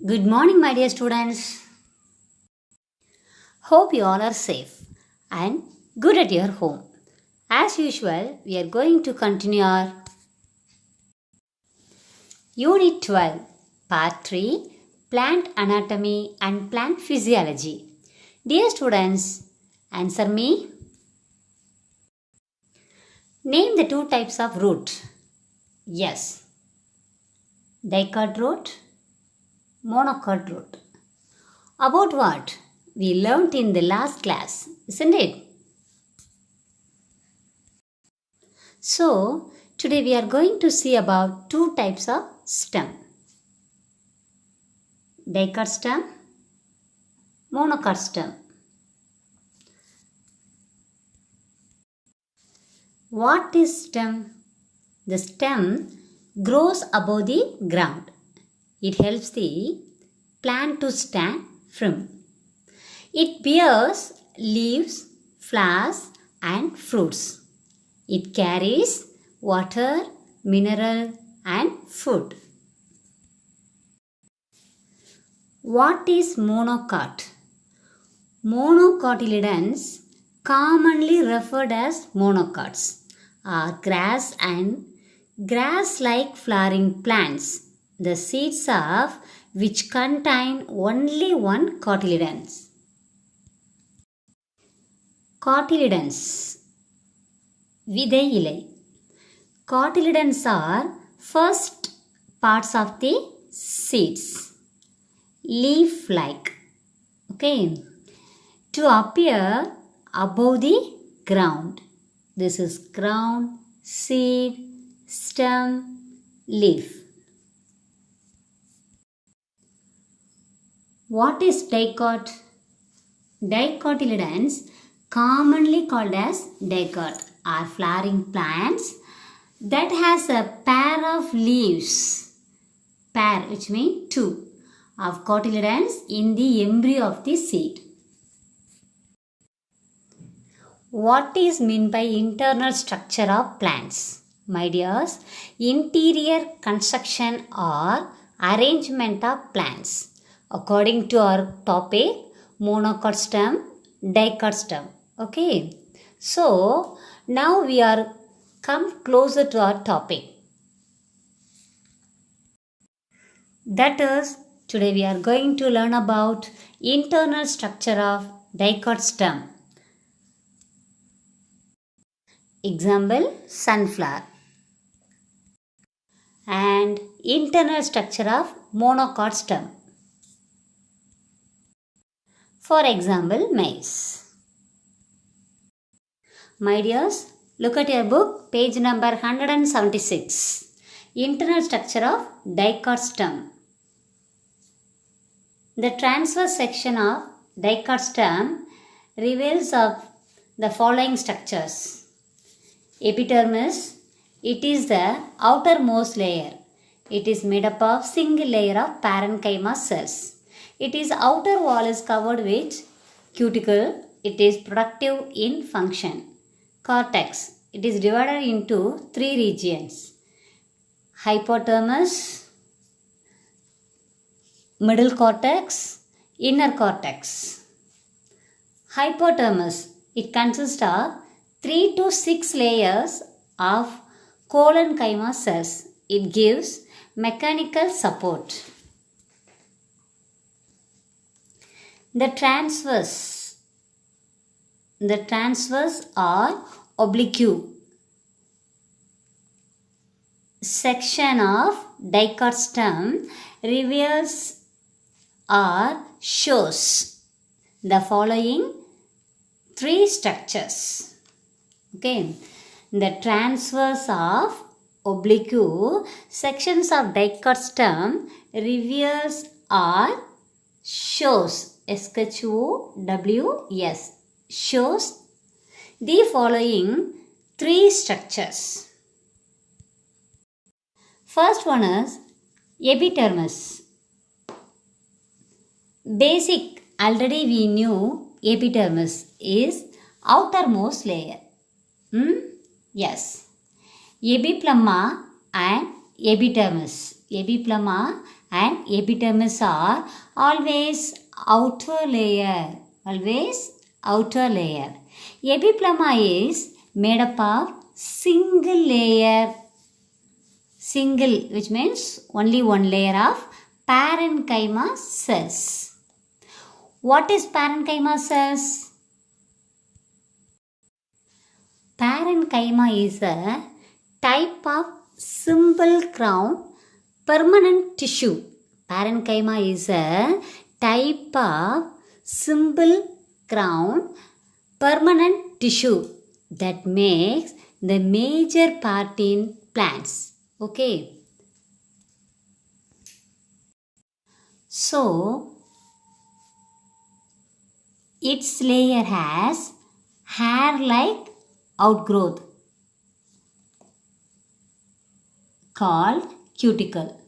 Good morning, my dear students. Hope you all are safe and good at your home. As usual, we are going to continue our Unit 12, Part 3, Plant Anatomy and Plant Physiology. Dear students, answer me. Name the two types of root. Yes. Dicot root, monocot root. About what we learnt in the last class, isn't it? So, today we are going to see about two types of stem. Dicot stem, monocot stem. What is stem? The stem grows above the ground. It helps the plant to stand firm. It bears leaves, flowers and fruits. It carries water, mineral and food. What is monocot? Monocotyledons, commonly referred as monocots, are grass and grass-like flowering plants, the seeds of which contain only one cotyledons. Cotyledons. விதை இலை. Cotyledons are first parts of the seeds, leaf-like, okay, to appear above the ground. This is ground, seed, stem, leaf. What is dicot? Dicotyledons, commonly called as dicot, are flowering plants that has a pair of leaves, pair which means two, of cotyledons in the embryo of the seed. What is meant by internal structure of plants? My dears, interior construction or arrangement of plants. According to our topic, monocot stem, dicot stem. Okay. So, now we are come closer to our topic. That is, today we are going to learn about internal structure of dicot stem. Example, sunflower. And internal structure of monocot stem. For example, maize. My dears, look at your book, page number 176. Internal structure of dicot stem. The transverse section of dicot stem reveals of the following structures. Epidermis, it is the outermost layer. It is made up of single layer of parenchyma cells. Its outer wall is covered with cuticle. It is productive in function. Cortex, it is divided into three regions. Hypodermis, middle cortex, inner cortex. Hypodermis, it consists of 3 to 6 layers of collenchyma cells. It gives mechanical support. The transverse or oblique section of dicot stem reveals or shows the following three structures. Okay, the transverse of oblique sections of dicot stem reveals or shows, SHOWS, shows the following three structures. First one is epidermis. Basic, already we knew epidermis is outermost layer. Yes. Epipluma and epidermis. Epipluma and epidermis are always outer layer. Always outer layer. Epiplasma is made up of single layer. Single, which means only one layer of parenchyma cells. What is parenchyma cells? Parenchyma is a type of simple crown permanent tissue. Parenchyma is a type of simple crown permanent tissue that makes the major part in plants. Okay. So, its layer has hair-like outgrowth called cuticle.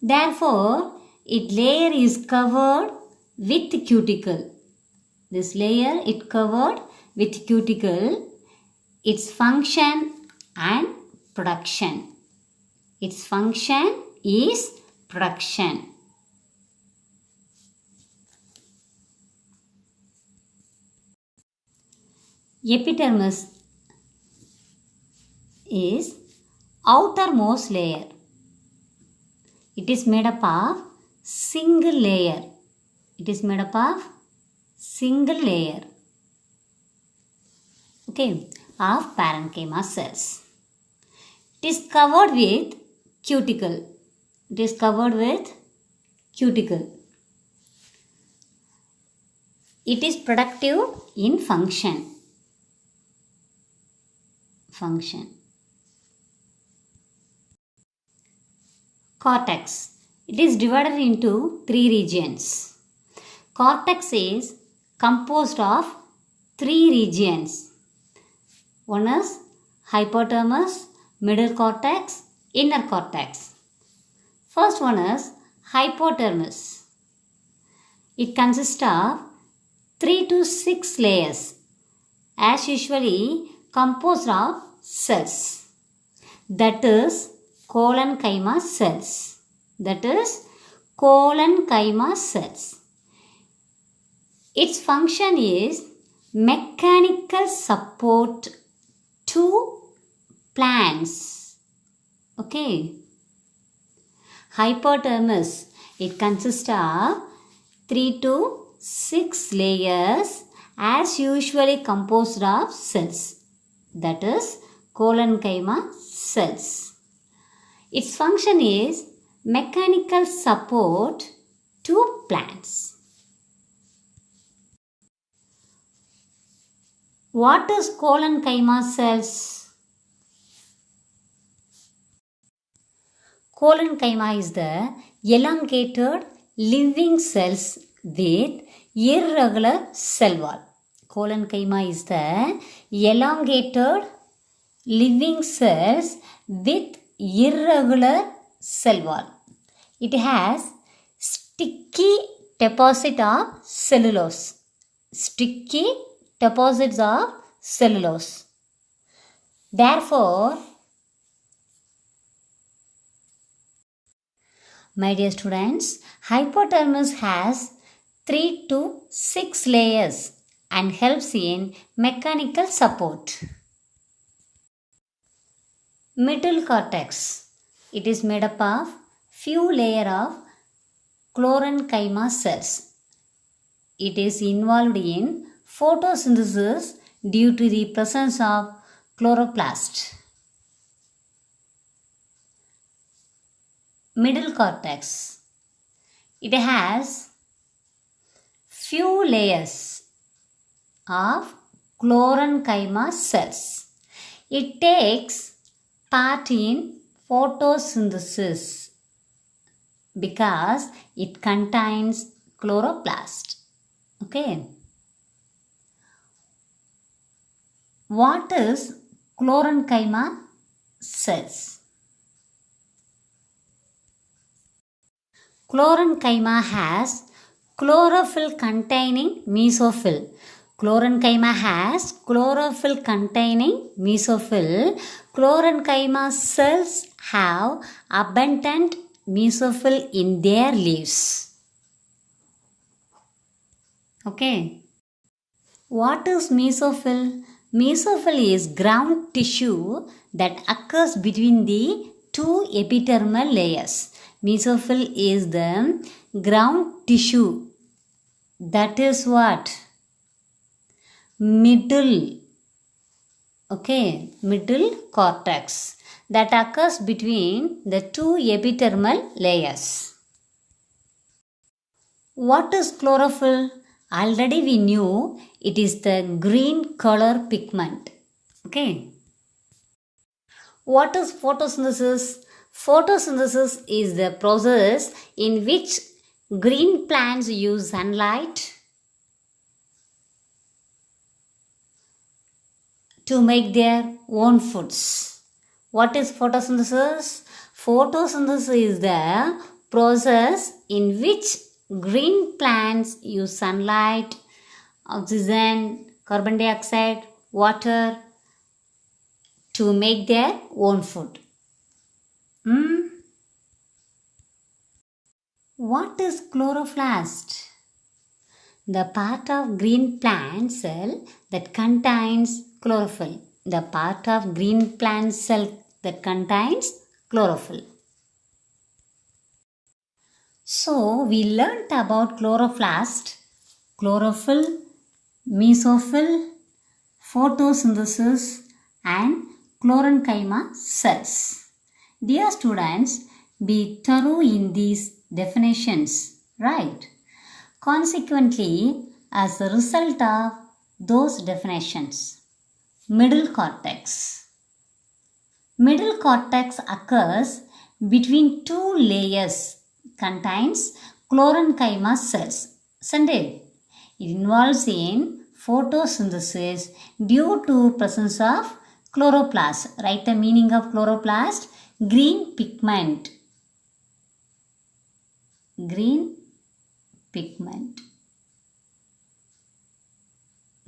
Therefore, its layer is covered with cuticle. This layer is covered with cuticle. Its function and production. Its function is production. Epidermis is outermost layer. It is made up of single layer. It is made up of single layer. Okay, of parenchyma cells. It is covered with cuticle. It is covered with cuticle. It is productive in function. Cortex. It is divided into three regions. Cortex is composed of three regions. One is hypodermis, middle cortex, inner cortex. First one is hypodermis. It consists of 3 to 6 layers, as usually composed of cells. That is collenchyma cells. That is collenchyma cells. Its function is mechanical support to plants. Okay. Hypodermis. It consists of 3 to 6 layers, as usually composed of cells. That is collenchyma cells. Its function is mechanical support to plants. What is collenchyma cells? Collenchyma is the elongated living cells with irregular cell wall. Collenchyma is the elongated living cells with irregular cell wall. It has sticky deposit of cellulose. Sticky deposits of cellulose. Therefore, my dear students, hypodermis has 3 to 6 layers and helps in mechanical support. Middle cortex. It is made up of few layers of collenchyma cells. It is involved in photosynthesis due to the presence of chloroplast. Middle cortex. It has few layers of collenchyma cells. It takes part in photosynthesis because it contains chloroplast. Okay. What is collenchyma cells? Collenchyma has chlorophyll containing mesophyll. Chlorenchyma has chlorophyll containing mesophyll. Chlorenchyma cells have abundant mesophyll in their leaves. Okay. What is mesophyll? Mesophyll is ground tissue that occurs between the two epidermal layers. Mesophyll is the ground tissue. That is what? Middle. Okay, middle cortex that occurs between the two epidermal layers. What is chlorophyll? Already we knew it is the green color pigment. Okay. What is photosynthesis? Photosynthesis is the process in which green plants use sunlight to make their own foods. What is photosynthesis? Photosynthesis is the process in which green plants use sunlight, oxygen, carbon dioxide, water to make their own food. What is chloroplast? The part of green plant cell that contains chlorophyll. The part of green plant cell that contains chlorophyll. So, we learnt about chloroplast, chlorophyll, mesophyll, photosynthesis and chlorenchyma cells. Dear students, be thorough in these definitions, right? Consequently, as a result of those definitions, middle cortex. Middle cortex occurs between two layers, contains chlorenchyma cells. It involves in photosynthesis due to presence of chloroplast. Write the meaning of chloroplast. Green pigment. Green pigment.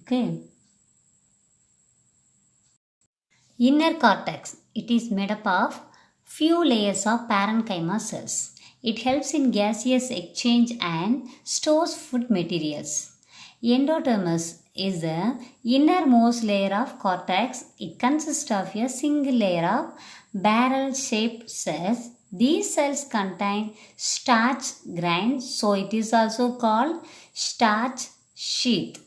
Okay. Inner cortex. It is made up of few layers of parenchyma cells. It helps in gaseous exchange and stores food materials. Endodermis is the innermost layer of cortex. It consists of a single layer of barrel-shaped cells. These cells contain starch grains, so it is also called starch sheath.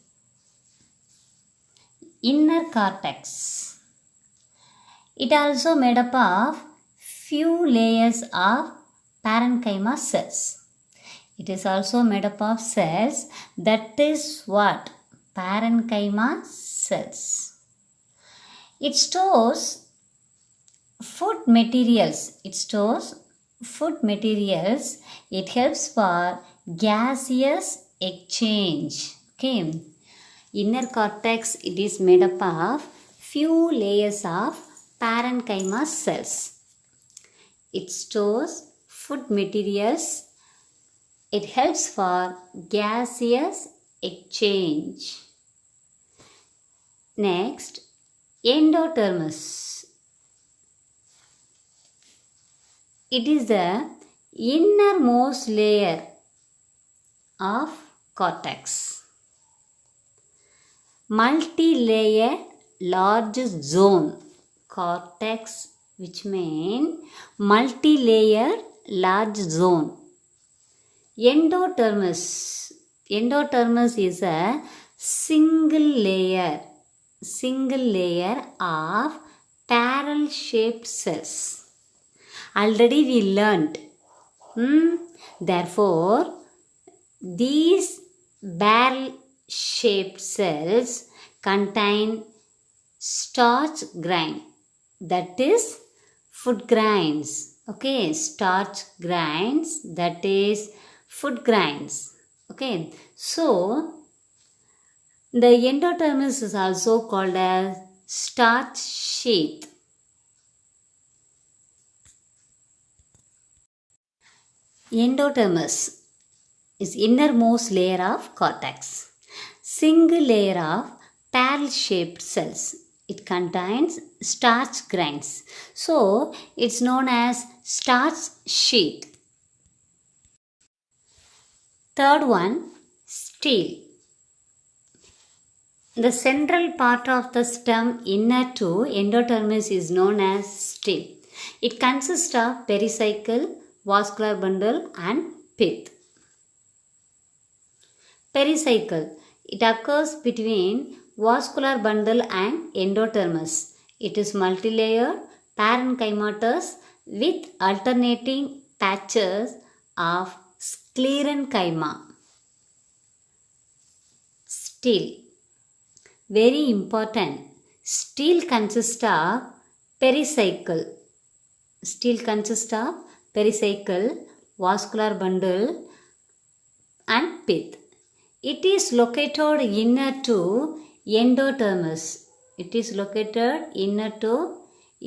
Inner cortex. It also made up of few layers of parenchyma cells. It is also made up of cells. That is what? Parenchyma cells. It stores food materials. It stores food materials. It helps for gaseous exchange. Okay. Inner cortex, it is made up of few layers of parenchyma cells. It stores food materials. It helps for gaseous exchange. Next, endodermis. It is the innermost layer of cortex. Multi-layer large zone. Cortex, which means multi-layer large zone. Endodermis. Endodermis is a single layer of barrel-shaped cells. Already we learnt. Therefore, these barrel-shaped cells contain starch grain. That is food grains. Okay, starch grains. That is food grains. Okay, so the endodermis is also called as starch sheath. Endodermis is innermost layer of cortex. single layer of barrel-shaped cells. It contains starch grains. So, it's known as starch sheath. Third one, stele. The central part of the stem inner to endodermis is known as stele. It consists of pericycle, vascular bundle and pith. Pericycle. It occurs between vascular bundle and endodermis. It is multilayered parenchymatous with alternating patches of sclerenchyma. Stele. Very important. Stele consists of pericycle. Stele consists of pericycle, vascular bundle and pith. It is located inner to endodermis. It is located inner to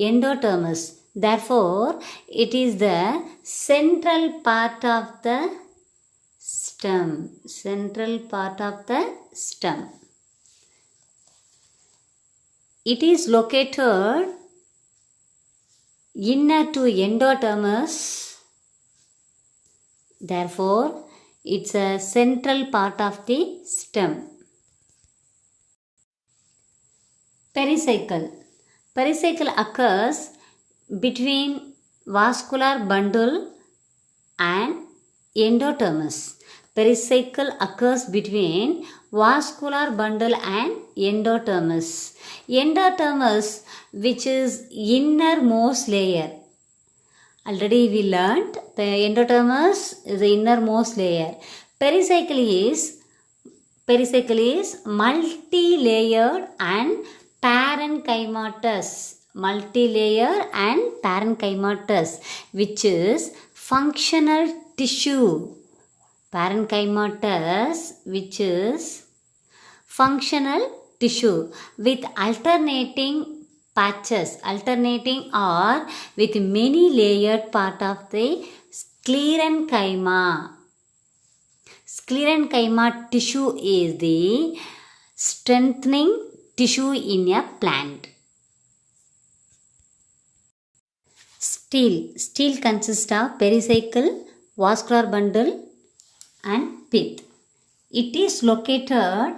endodermis. Therefore, it is the central part of the stem. Central part of the stem. It is located inner to endodermis. Therefore, it's a central part of the stem. Pericycle. Pericycle occurs between vascular bundle and endodermis. Pericycle occurs between vascular bundle and endodermis. Endodermis, which is innermost layer. Already we learnt the endodermis is the innermost layer. Pericycle is multi-layered and parenchymatous. Multi-layered and parenchymatous, which is functional tissue. Parenchymatous, which is functional tissue with alternating patches, alternating or with many layered part of the sclerenchyma. Sclerenchyma tissue is the strengthening tissue in a plant. Stele. Stele consists of pericycle, vascular bundle and pith. It is located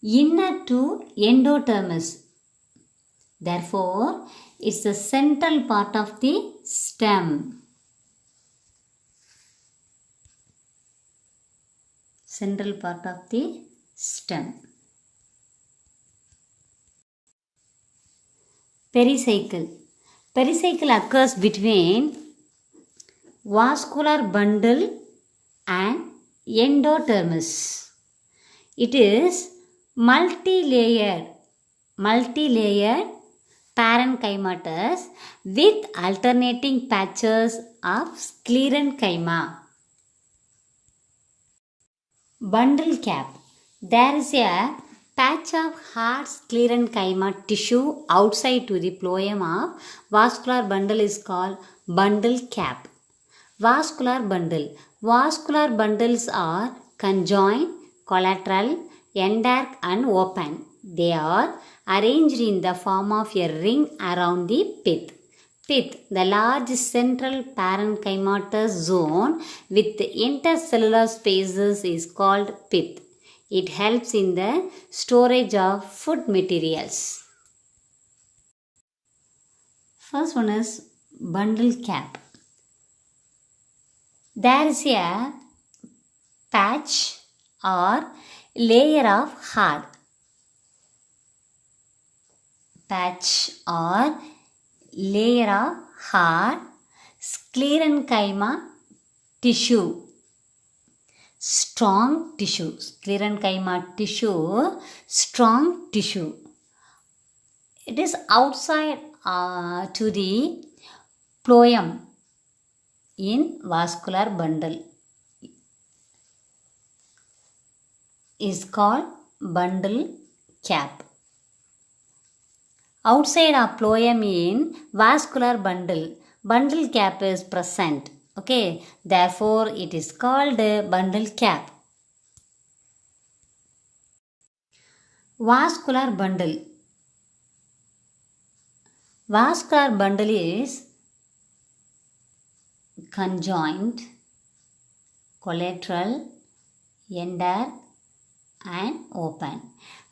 inner to endodermis. Therefore, it's the central part of the stem. Central part of the stem. Pericycle. Pericycle occurs between vascular bundle and endodermis. It is multi-layered parenchymatous with alternating patches of sclerenchyma. Bundle cap. There is a patch of hard sclerenchyma tissue outside to the phloem of vascular bundle is called bundle cap. Vascular bundle. Vascular bundles are conjoined, collateral, endarc and open. They are arranged in the form of a ring around the pith. Pith, the large central parenchymatous zone with intercellular spaces, is called pith. It helps in the storage of food materials. First one is bundle cap. There is a patch or layer of hard sclerenchyma tissue. Strong tissue. Sclerenchyma tissue. Strong tissue. It is outside to the phloem in vascular bundle. Is called bundle cap. Outside of phloem in vascular bundle, bundle cap is present. Okay, therefore it is called a bundle cap. Vascular bundle. Vascular bundle is conjoined, collateral, endar and open.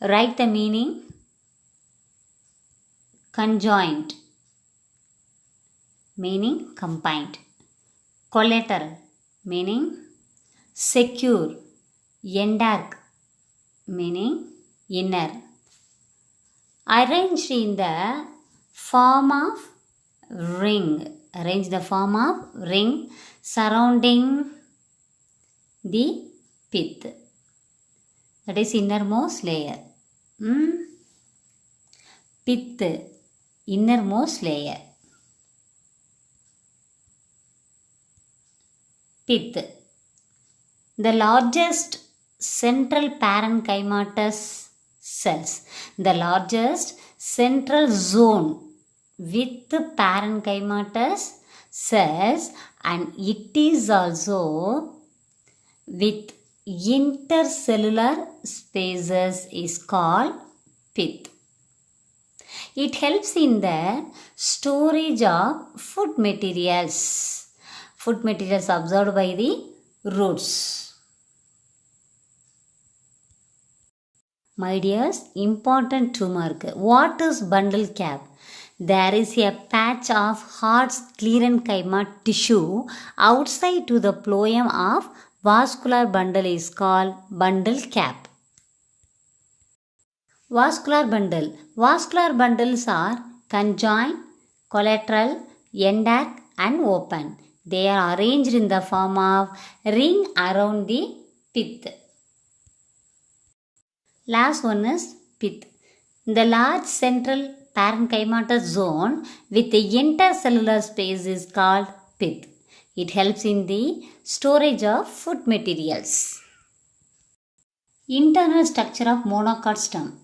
Write the meaning. Conjoined meaning combined. Collateral meaning secure. Endark meaning inner. Arranged in the form of ring. Arrange the form of ring surrounding the pith. That is innermost layer. Pith, innermost layer. Pith. The largest central parenchymatous cells. The largest central zone with parenchymatous cells, and it is also with intercellular spaces is called pith. It helps in the storage of food materials. Food materials absorbed by the roots. My dears, important 2 mark. What is bundle cap? There is a patch of hard sclerenchyma tissue outside to the phloem of vascular bundle is called bundle cap. Vascular bundle. Vascular bundles are conjoined, collateral, endark and open. They are arranged in the form of ring around the pith. Last one is pith. The large central parenchymatous zone with the intercellular space is called pith. It helps in the storage of food materials. Internal structure of monocot stem.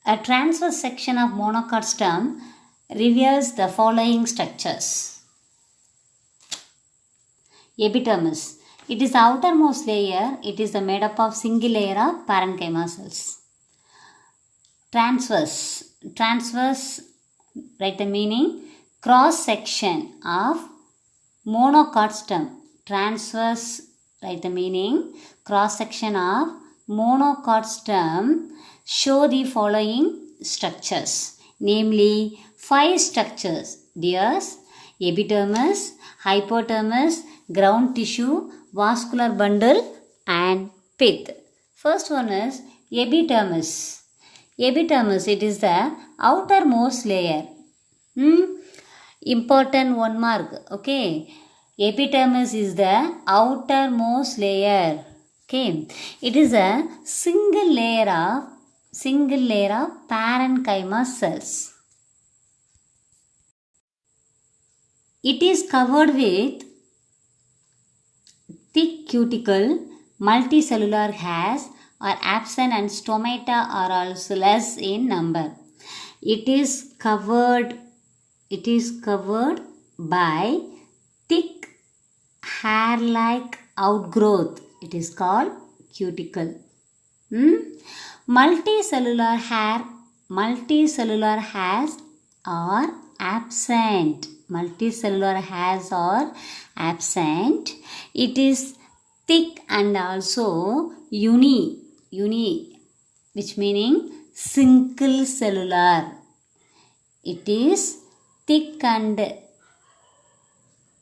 A transverse section of monocot stem reveals the following structures. Epidermis. It is the outermost layer. It is made up of single layer of parenchyma cells. Transverse. Transverse, write the meaning, cross section of monocot stem. Transverse, write the meaning, cross section of monocot stem show the following structures, namely 5 structures. Dears, epidermis, hypodermis, ground tissue, vascular bundle and pith. First one is epidermis. Epidermis, it is the outermost layer. Important 1 mark. Okay. Epidermis is the outermost layer. Okay. It is a single layer of parenchyma cells. It is covered with thick cuticle. Multicellular hairs are absent and stomata are also less in number. It is covered by thick hair-like outgrowth. It is called cuticle. Multicellular hairs are absent. Multicellular hairs are absent. It is thick and also uni, which meaning single cellular. It is thick and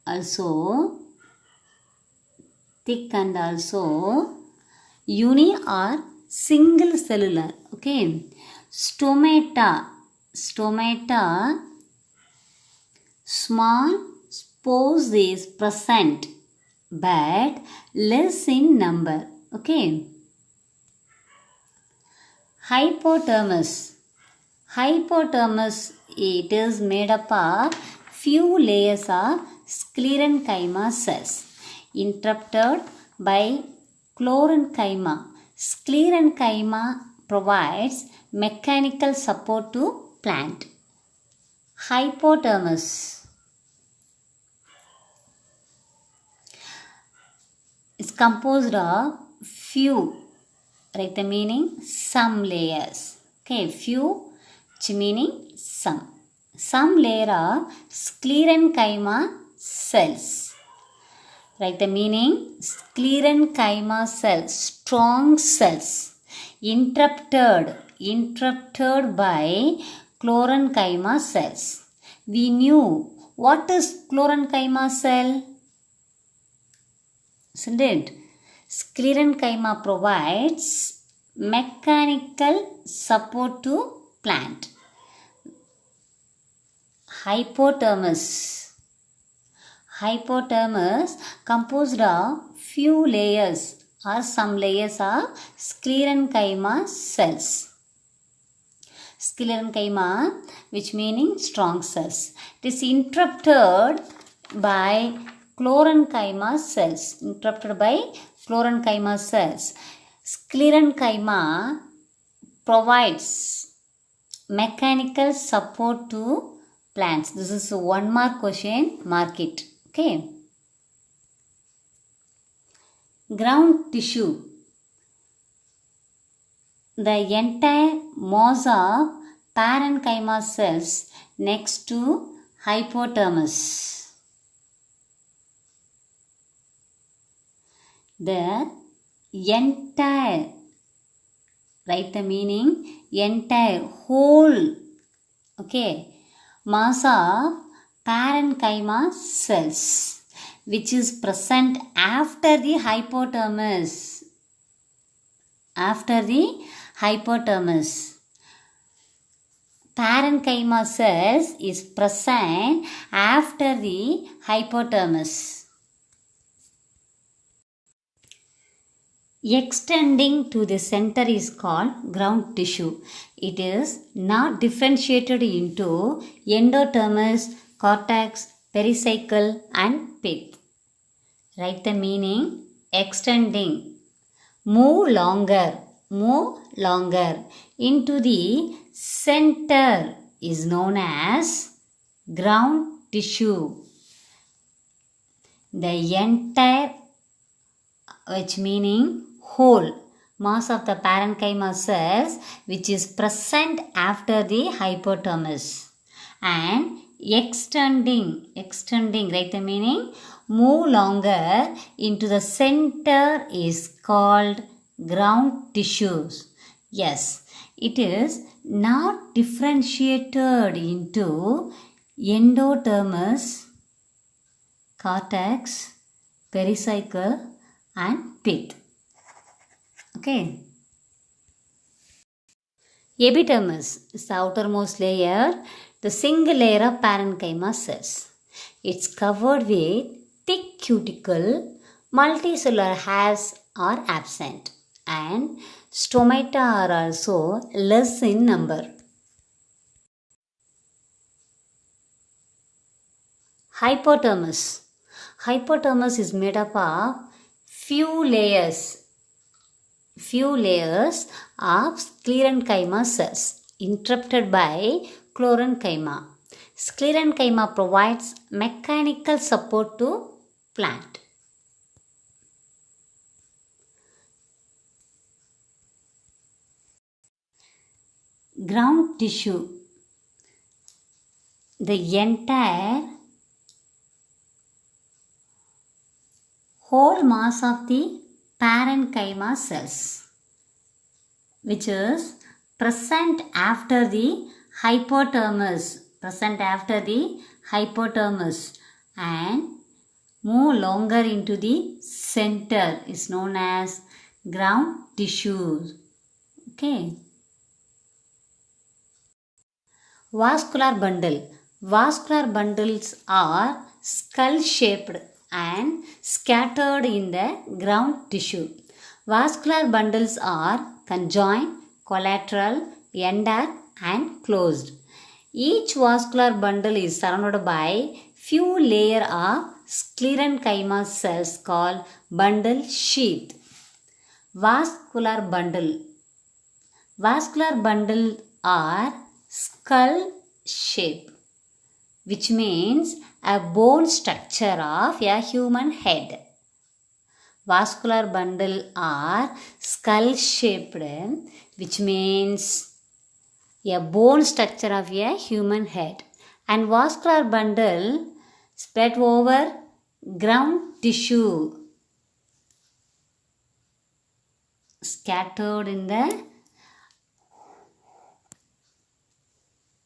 also uni or single cellular. Okay. Stomata, small spores is present but less in number. Okay. Hypodermis, it is made up of few layers of sclerenchyma cells interrupted by chlorenchyma. Sclerenchyma provides mechanical support to plant. Hypodermis is composed of few Write the meaning, some layers. Okay, few, which meaning some. Some layer are sclerenchyma cells. Write the meaning, sclerenchyma cells, strong cells, interrupted by chlorenchyma cells. We knew what is chlorenchyma cell, isn't it? Sclerenchyma provides mechanical support to plant. Hypodermis composed of few layers or some layers of sclerenchyma cells. Sclerenchyma, which meaning strong cells. It is interrupted by chlorenchyma cells. Sclerenchyma provides mechanical support to plants. This is one mark question. Mark it. Okay. Ground tissue. The entire mass of parenchyma cells next to hypodermis. The entire, write the meaning, entire, whole, okay, mass of parenchyma cells which is present after the hypodermis. Parenchyma cells is present after the hypodermis. Extending to the center is called ground tissue. It is not differentiated into endodermis, cortex, pericycle and pith. Write the meaning, extending. Move longer into the center is known as ground tissue. The entire, which meaning whole, mass of the parenchyma cells which is present after the hypodermis, and extending, write the meaning, move longer into the center is called ground tissues. Yes, it is not differentiated into endodermis, cortex, pericycle and pith. Okay. Epidermis is the outermost layer, the single layer of parenchyma cells. It's covered with thick cuticle, multicellular hairs are absent, and stomata are also less in number. Hypodermis is made up of few layers of sclerenchyma cells interrupted by chlorenchyma. Sclerenchyma provides mechanical support to plant. Ground tissue. The entire whole mass of the parenchyma cells which is present after the hypodermis, and move longer into the center is known as ground tissues. Okay. Vascular bundle. Vascular bundles are skull shaped and scattered in the ground tissue. Vascular bundles are conjoined, collateral, ended and closed. Each vascular bundle is surrounded by few layers of sclerenchyma cells called bundle sheath. Vascular bundle are skull shape, which means a bone structure of a human head. vascular bundle are skull shaped, which means a bone structure of a human head, and vascular bundle spread over ground tissue scattered in the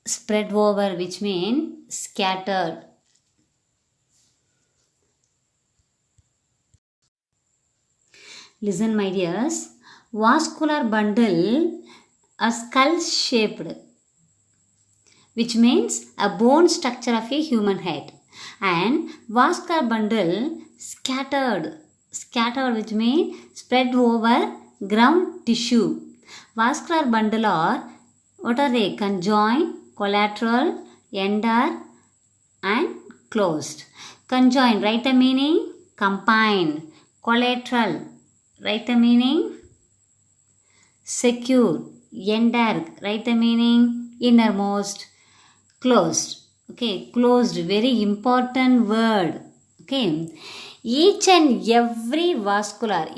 spread over, which means scattered. Listen, my dears. Vascular bundle are skull shaped, which means a bone structure of a human head, and vascular bundle scattered, which means spread over ground tissue. Vascular bundle are, what are they? Conjoined, collateral, endar, and closed. Conjoined, write the meaning. Combined. Collateral, write the meaning. Secure. Endar, write the meaning. Innermost. Closed. Okay, closed, very important word. Okay, each and every vascular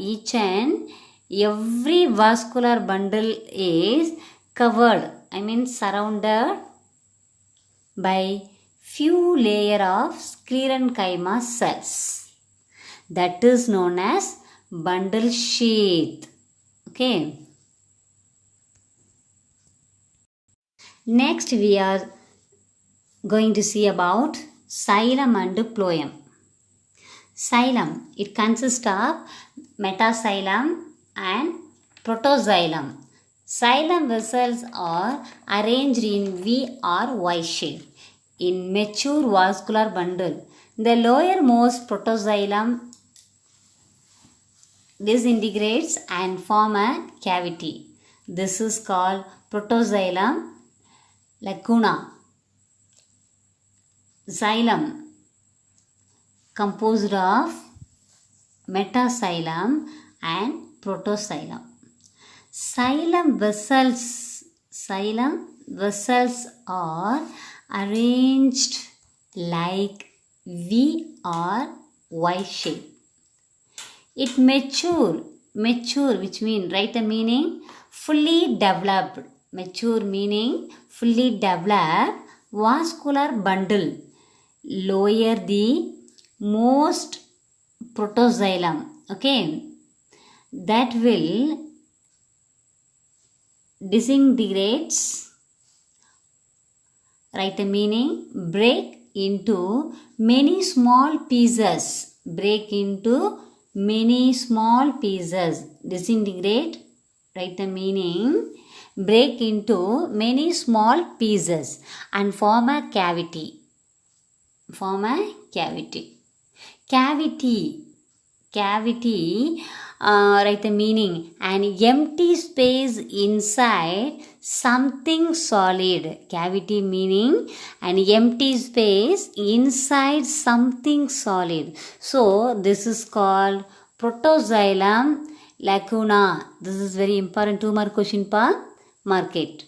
bundle is covered, surrounded by few layer of sclerenchyma cells, that is known as bundle sheath. Okay, next we are going to see about xylem and phloem. Xylem, it consists of metaxylem and protoxylem. Xylem vessels are arranged in V or Y shape in mature vascular bundle. The lowermost protoxylem disintegrates and form a cavity. This is called protoxylem lacuna. Xylem composed of metaxylem and protoxylem. Xylem vessels are arranged like V or Y shape. It mature, which means, write the meaning, fully developed. Mature meaning fully developed vascular bundle lower the most protoxylem, okay, that will disintegrates, write the meaning, break into many small pieces, disintegrate, write the meaning, break into many small pieces and form a cavity. Cavity, write the meaning, an empty space inside something solid. Cavity meaning an empty space inside something solid. So this is called protoxylem lacuna. This is very important, 2 mark question per mark it.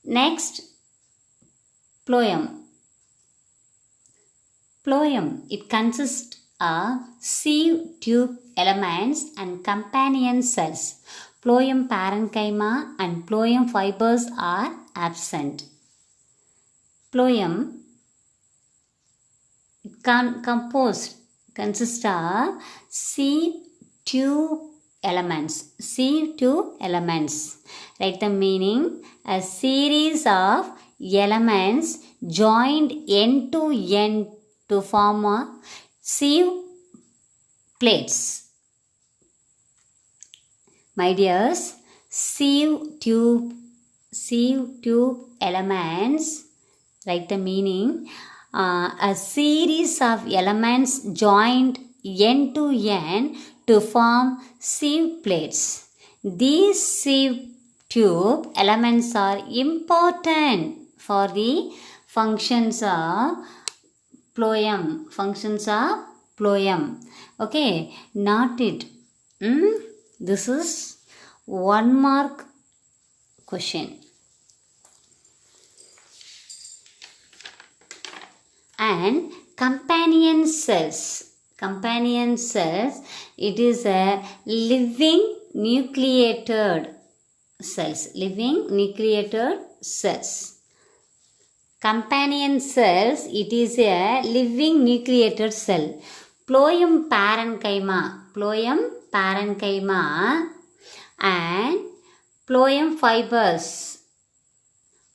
Next, phloem. Phloem, it consists of sieve tube elements and companion cells. Phloem parenchyma and phloem fibers are absent. Phloem consists of sieve tube elements. Write the meaning, a series of elements joined end to end to form a sieve plates. My dears, sieve tube elements, write the meaning, a series of elements joined end to end to form sieve plates. These sieve tube elements are important for the functions of phloem. Okay, not it. This is 1 mark question. And companion cells. Companion cells, it is a living nucleated cells. Living nucleated cells. Companion cells, it is a living nucleated cell. Phloem parenchyma. Phloem parenchyma and phloem fibers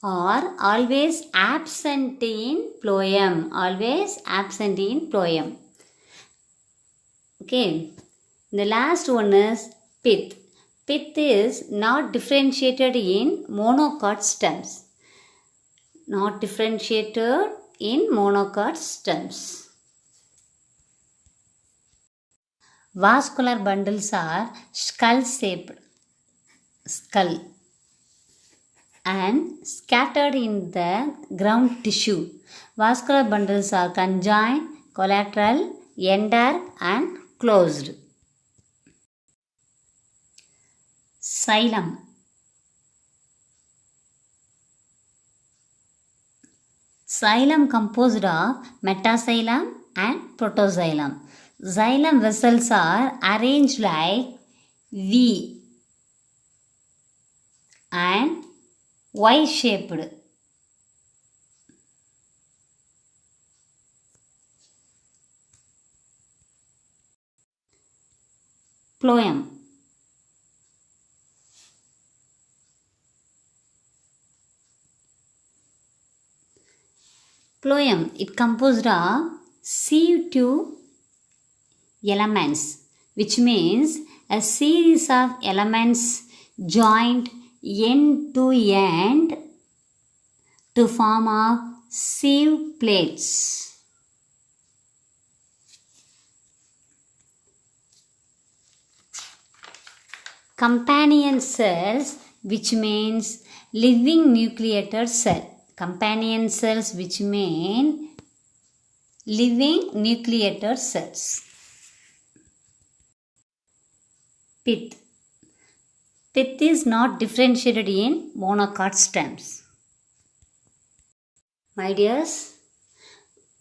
are always absent in phloem. Always absent in phloem. Okay. The last one is pith. Pith is not differentiated in monocot stems. Not differentiated in monocot stems. Vascular bundles are skull-shaped and scattered in the ground tissue. Vascular bundles are conjoined, collateral, endarc and closed. Xylem. Xylem composed of metaxylem and protoxylem. Xylem vessels are arranged like V and Y-shaped. Phloem. Phloem, it composed of C2 elements, which means a series of elements joined end to end to form a sieve plates. Companion cells, which means living nucleated cell. Companion cells, which mean living nucleated cells. Pith. Pith is not differentiated in monocot stems. My dears,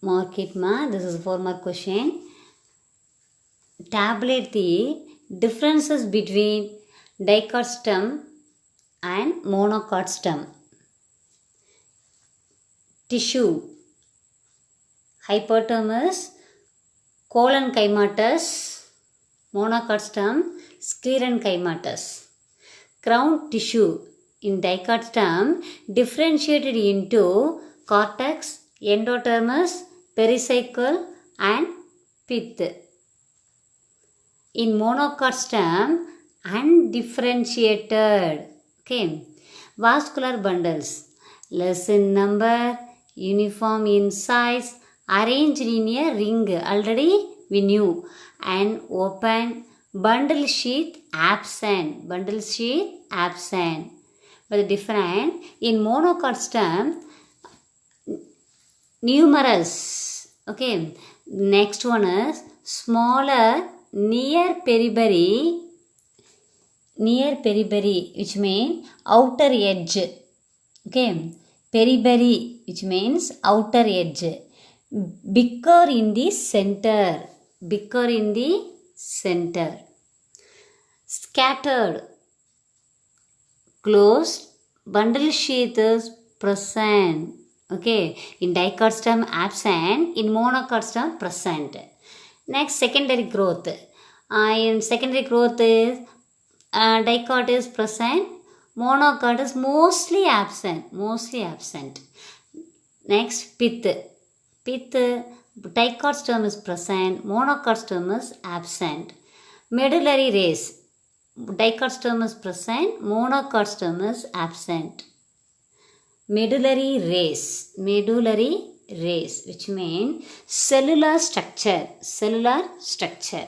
mark it ma. This is 4 mark question. Tabulate the differences between dicot stem and monocot stem. Tissue: hypodermis, collenchymatous, monocot stem, sclerenchymatous. Ground tissue in dicot stem differentiated into cortex, endodermis, pericycle and pith. In monocot stem, undifferentiated. Okay. Vascular bundles, less in number, uniform in size, arranged in a ring, already we knew, and open. Bundle sheath absent. Bundle sheath absent. But different in monocot stem, numerous. Okay. Next one is smaller near periphery, which means outer edge. Okay. Periphery, which means outer edge. Bigger in the center. Bigger in the center. Scattered. Closed. Bundle sheath is present. Okay. In dicot stem absent. In monocot stem present. Next, secondary growth. In secondary growth is dicot is present. Monocot is mostly absent. Mostly absent. Next, pith. Pith, dicot stem is present. Monocot stem is absent. Medullary rays. Dicot stem is present. Monocot stem is absent. Medullary rays. Medullary rays, which mean cellular structure. Cellular structure.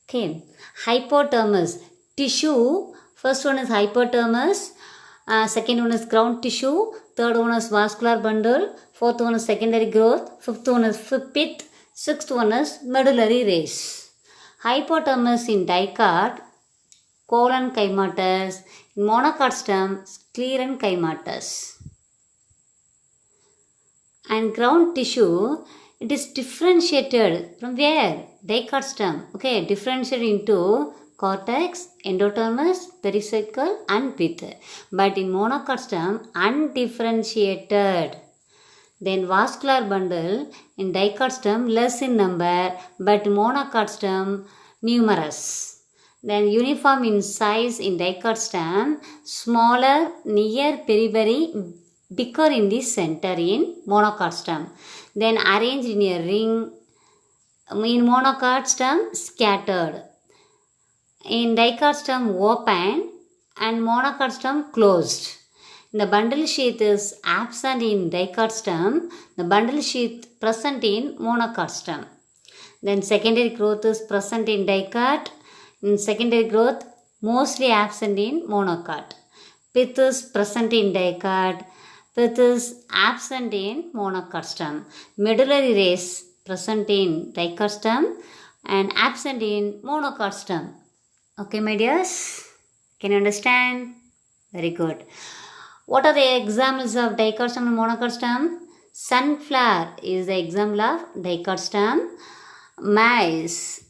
Okay. Hypodermis. Tissue. First one is hypodermis. Second one is ground tissue. Third one is vascular bundle. Fourth one is secondary growth. Fifth one is pith. Sixth one is medullary rays. Hypodermis in dicot, collenchymatous. In monocot stem, sclerenchymatous. And ground tissue It is differentiated from where? Dicotyledon. Okay, differentiated into cortex, endodermis, pericycle and pith. But in monocotyledon, undifferentiated. Then vascular bundle in dicotyledon less in number but monocotyledon numerous. Then uniform in size in dicotyledon, smaller near periphery, bigger in the center in monocotyledon. Then arranged in a ring in monocotyledon scattered. In dicotyledon open and monocotyledon closed. The bundle sheath is absent in dicotyledon. The bundle sheath present in monocotyledon. Then secondary growth is present in dicot. In secondary growth mostly absent in monocot. Pith is present in dicot. Pith is absent in monocotyledon. Medullary rays present in dicotyledon and absent in monocotyledon. Okay, my dears, can you understand? Very good. What are the examples of dicotyledon and monocotyledon? Sunflower is the example of dicotyledon. Maize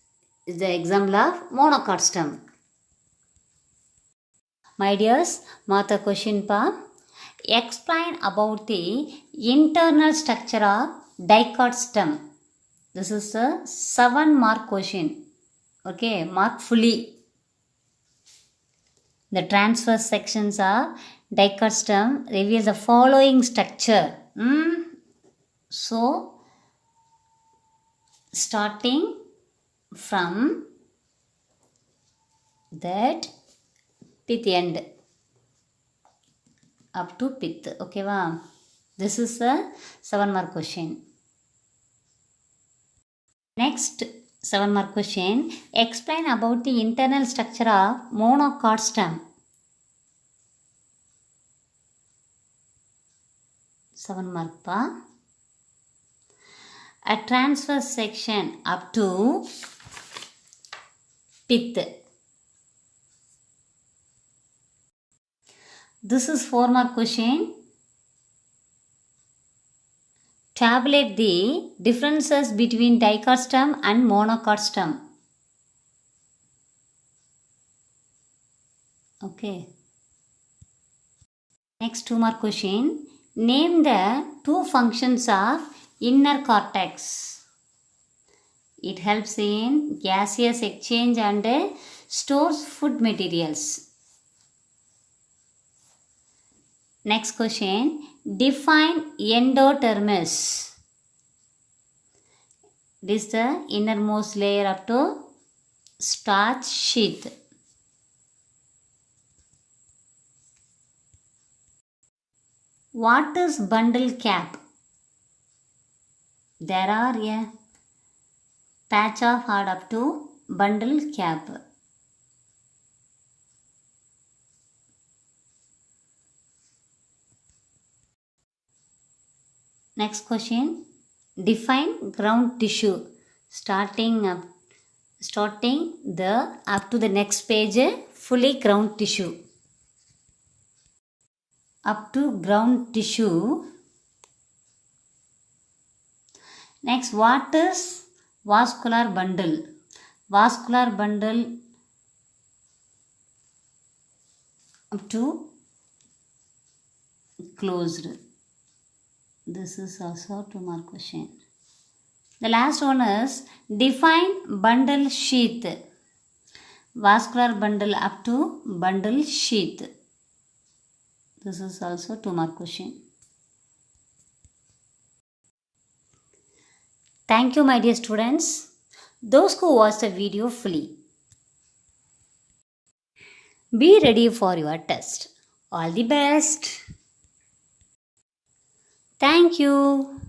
is the example of monocotyledon. My dears, Mata question pa. Explain about the internal structure of dicotyledon. This is a 7-mark question. Okay, mark fully. The transverse sections of dicotyledon reveal the following structure. So, starting from that pith end up to pith. Okay, wow. This is a 7-mark question. Next 7-mark question. Explain about the internal structure of monocotyledon. 7-mark pa. A transverse section up to pith. This is 4-mark question. Tabulate the differences between dicotyledon and monocotyledon. Okay. Next 2-mark question. Name the 2 functions of inner cortex. It helps in gaseous exchange and stores food materials. Next question. Define endodermis. This is the innermost layer up to starch sheath. What is bundle cap? There are a patch of hard up to bundle cap. Next question. Define ground tissue. Starting up to the next page, fully ground tissue. Up to ground tissue. Next, what is vascular bundle? Vascular bundle up to closed. This is also 2-mark question. The last one is define bundle sheath. Vascular bundle up to bundle sheath. This is also 2-mark question. Thank you, my dear students. Those who watched the video fully, be ready for your test. All the best. Thank you.